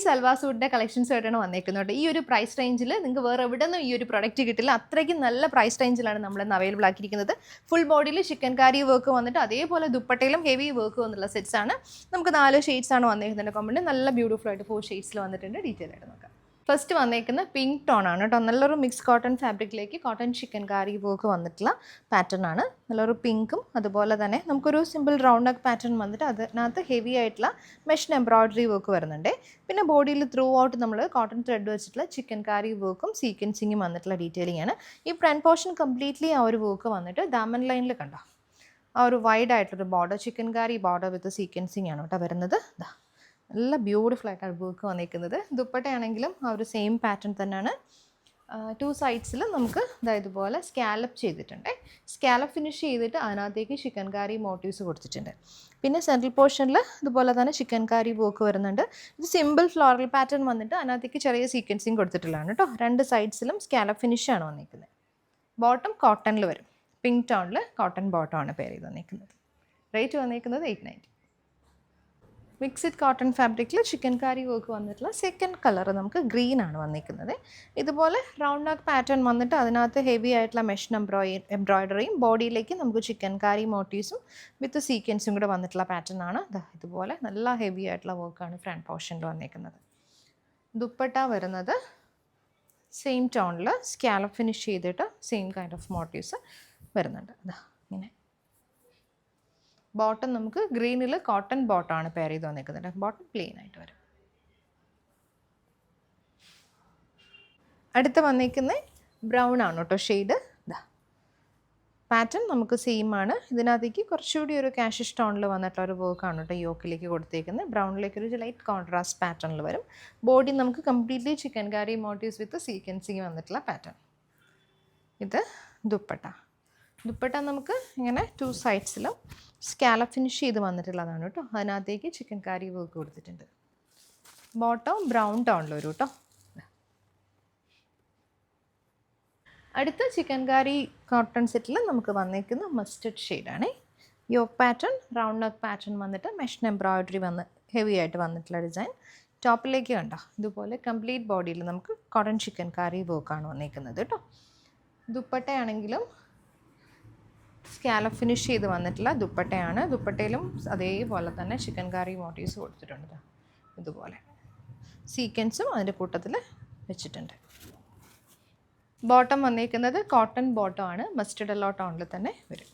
സൽവാർ സൂട്ടിൻ്റെ കളക്ഷൻസുമായിട്ടാണ് വന്നേക്കുന്നത്. ഈ ഒരു പ്രൈസ് റേഞ്ചിൽ നിങ്ങൾക്ക് വേറെ എവിടെ നിന്നും ഈ ഒരു പ്രൊഡക്റ്റ് കിട്ടില്ല. അത്രയ്ക്ക് നല്ല പ്രൈസ് റേഞ്ചിലാണ് നമ്മളിന്ന് അവൈലബിൾ ആക്കിയിരിക്കുന്നത്. ഫുൾ ബോഡിയിൽ ചിക്കൻ കാരി വർക്ക് വന്നിട്ട് അതേപോലെ ദുപ്പട്ടയിലും ഹെവി വർക്ക് വന്നുള്ള സെറ്റ്സ് ആണ്. നമുക്ക് 4 ഷെയ്ഡ്സ് ആണ് വന്നേക്കുന്നത്. കോമ്പൗണ്ട് നല്ല ബ്യൂട്ടിഫുൾ ആയിട്ട് 4 ഷെയ്ഡ്സിൽ വന്നിട്ടുണ്ട്. ഡീറ്റെയിൽ ആയിട്ട് നോക്കാം. ഫസ്റ്റ് വന്നേക്കുന്ന പിങ്ക് ടോൺ ആണ് കേട്ടോ. നല്ലൊരു മിക്സ് കോട്ടൺ ഫാബ്രിക്കിലേക്ക് കോട്ടൺ ചിക്കൻ കാരി വർക്ക് വന്നിട്ടുള്ള പാറ്റേൺ ആണ്. നല്ലൊരു പിങ്കും അതുപോലെ തന്നെ നമുക്കൊരു സിമ്പിൾ റൗണ്ട് നെക്ക് പാറ്റേൺ വന്നിട്ട് അതിനകത്ത് ഹെവി ആയിട്ടുള്ള മെഷീൻ എംബ്രോയിഡറി വർക്ക് വരുന്നുണ്ട്. പിന്നെ ബോഡിയിൽ ത്രൂ ഔട്ട് നമ്മൾ കോട്ടൺ ത്രെഡ് വെച്ചിട്ടുള്ള ചിക്കൻ കാരി വർക്കും സീക്വൻസിങ്ങും വന്നിട്ടുള്ള ഡീറ്റെയിലിംഗ് ആണ്. ഈ ഫ്രണ്ട് പോർഷൻ കംപ്ലീറ്റ്ലി ആ ഒരു വർക്ക് വന്നിട്ട് ദാമൻ ലൈനിൽ കണ്ടോ ആ ഒരു വൈഡ് ആയിട്ടൊരു ബോർഡർ ചിക്കൻ കാരി ബോർഡർ വിത്ത് സീക്വൻസിങ് ആണ് കേട്ടോ വരുന്നത്. നല്ല ബ്യൂട്ടിഫുൾ ആയിട്ടാണ് വർക്ക് വന്നിരിക്കുന്നത്. ദുപ്പട്ടയാണെങ്കിലും ആ ഒരു സെയിം പാറ്റേൺ തന്നെയാണ്. 2 സൈഡ്സിൽ നമുക്ക് ഇതുപോലെ സ്കാലപ്പ് ചെയ്തിട്ടുണ്ട്. സ്കാലപ്പ് ഫിനിഷ് ചെയ്തിട്ട് അതിനകത്തേക്ക് ചിക്കൻ കാരി മോട്ടീവ്സ് കൊടുത്തിട്ടുണ്ട്. പിന്നെ സെൻട്രൽ പോർഷനിൽ ഇതുപോലെ തന്നെ ചിക്കൻ കാരി വർക്ക് വരുന്നുണ്ട്. ഇത് സിമ്പിൾ ഫ്ലോറൽ പാറ്റേൺ വന്നിട്ട് അതിനകത്തേക്ക് ചെറിയ സീക്വൻസിങ് കൊടുത്തിട്ടുള്ളതാണ് കേട്ടോ. 2 സൈഡ്സിലും സ്കാലപ്പ് ഫിനിഷാണ് വന്നിരിക്കുന്നത്. ബോട്ടം കോട്ടണിൽ വരും. പിങ്ക് ടോണിൽ കോട്ടൺ ബോട്ടമാണ് പെയർ ചെയ്ത് വന്നിരിക്കുന്നത്. റേറ്റ് വന്നിരിക്കുന്നത് 890. മിക്സ്ഡ് കോട്ടൺ ഫാബ്രിക്കിൽ ചിക്കൻ കാരി വർക്ക് വന്നിട്ടുള്ള സെക്കൻഡ് കളർ നമുക്ക് ഗ്രീൻ ആണ് വന്നിരിക്കുന്നത്. ഇതുപോലെ റൗണ്ട് നെക്ക് പാറ്റേൺ വന്നിട്ട് അതിനകത്ത് ഹെവി ആയിട്ടുള്ള മെഷീൻ എംബ്രോയിഡറിയും ബോഡിയിലേക്ക് നമുക്ക് ചിക്കൻ കാരി മോട്ടീവ്സും വിത്ത് സീക്വൻസും കൂടെ വന്നിട്ടുള്ള പാറ്റേൺ ആണ്. ഇതുപോലെ നല്ല ഹെവി ആയിട്ടുള്ള വർക്കാണ് ഫ്രണ്ട് പോർഷനിൽ വന്നിരിക്കുന്നത്. ദുപ്പട്ട വരുന്നത് സെയിം ടോണിൽ സ്കാലപ്പ് ഫിനിഷ് ചെയ്തിട്ട് സെയിം കൈൻഡ് ഓഫ് മോട്ടീവ്സ് വരുന്നുണ്ട്. ഇങ്ങനെ ബോട്ടം നമുക്ക് ഗ്രീനിൽ കോട്ടൺ ബോട്ടമാണ് പെയർ ചെയ്ത് വന്നിരിക്കുന്നത്. ബോട്ടം പ്ലെയിൻ ആയിട്ട് വരും. അടുത്ത് വന്നിരിക്കുന്നത് ബ്രൗൺ ആണ് കേട്ടോ ഷെയ്ഡ്. പാറ്റേൺ നമുക്ക് സെയിം ആണ്. ഇതിനകത്തേക്ക് കുറച്ചുകൂടി ഒരു കാഷിഷ് ടോണിൽ വന്നിട്ടുള്ള ഒരു വർക്കാണ് കേട്ടോ യോക്കിലേക്ക് കൊടുത്തേക്കുന്നത്. ബ്രൗണിലേക്ക് ഒരു ലൈറ്റ് കോൺട്രാസ്റ്റ് പാറ്റേണിൽ വരും. ബോഡി നമുക്ക് കംപ്ലീറ്റ്ലി ചിക്കൻ കാരി മോട്ടീവ്സ് വിത്ത് സീക്വൻസിങ് വന്നിട്ടുള്ള പാറ്റേൺ. ഇത് ദുപ്പട്ട. ദുപ്പട്ട നമുക്ക് ഇങ്ങനെ 2 സൈഡ്സിലും സ്കാലപ്പ് ഫിനിഷ് ചെയ്ത് വന്നിട്ടുള്ളതാണ് കേട്ടോ. അതിനകത്തേക്ക് ചിക്കൻ കാരി വർക്ക് കൊടുത്തിട്ടുണ്ട്. ബോട്ടം ബ്രൗൺ ടോണിൽ വരും കേട്ടോ. അടുത്ത ചിക്കൻ കാരി കോട്ടൺ സെറ്റിൽ നമുക്ക് വന്നിരിക്കുന്ന മസ്റ്റർഡ് ഷെയ്ഡാണ്. Yoke pattern round neck pattern വന്നിട്ട് മെഷീൻ എംബ്രോയിഡറി വന്ന് ഹെവി ആയിട്ട് വന്നിട്ടുള്ള ഡിസൈൻ. ടോപ്പിലേക്ക് കണ്ടോ ഇതുപോലെ കംപ്ലീറ്റ് ബോഡിയിൽ നമുക്ക് കോട്ടൺ ചിക്കൻ കാരി വർക്കാണ് വന്നിരിക്കുന്നത് കേട്ടോ. ദുപ്പട്ടയാണെങ്കിലും സ്കാലപ്പ് ഫിനിഷ് ചെയ്ത് വന്നിട്ടുള്ള ദുപ്പട്ടയാണ്. ദുപ്പട്ടയിലും അതേപോലെ തന്നെ ചിക്കൻ കാരി മോട്ടീവ്സ് കൊടുത്തിട്ടുണ്ട്. ഇതുപോലെ സീക്വൻസും അതിൻ്റെ കൂട്ടത്തിൽ വെച്ചിട്ടുണ്ട്. ബോട്ടം വന്നിരിക്കുന്നത് കോട്ടൺ ബോട്ടം ആണ്. മസ്റ്റർഡ് യെല്ലോ ടോണിൽ തന്നെ വരും.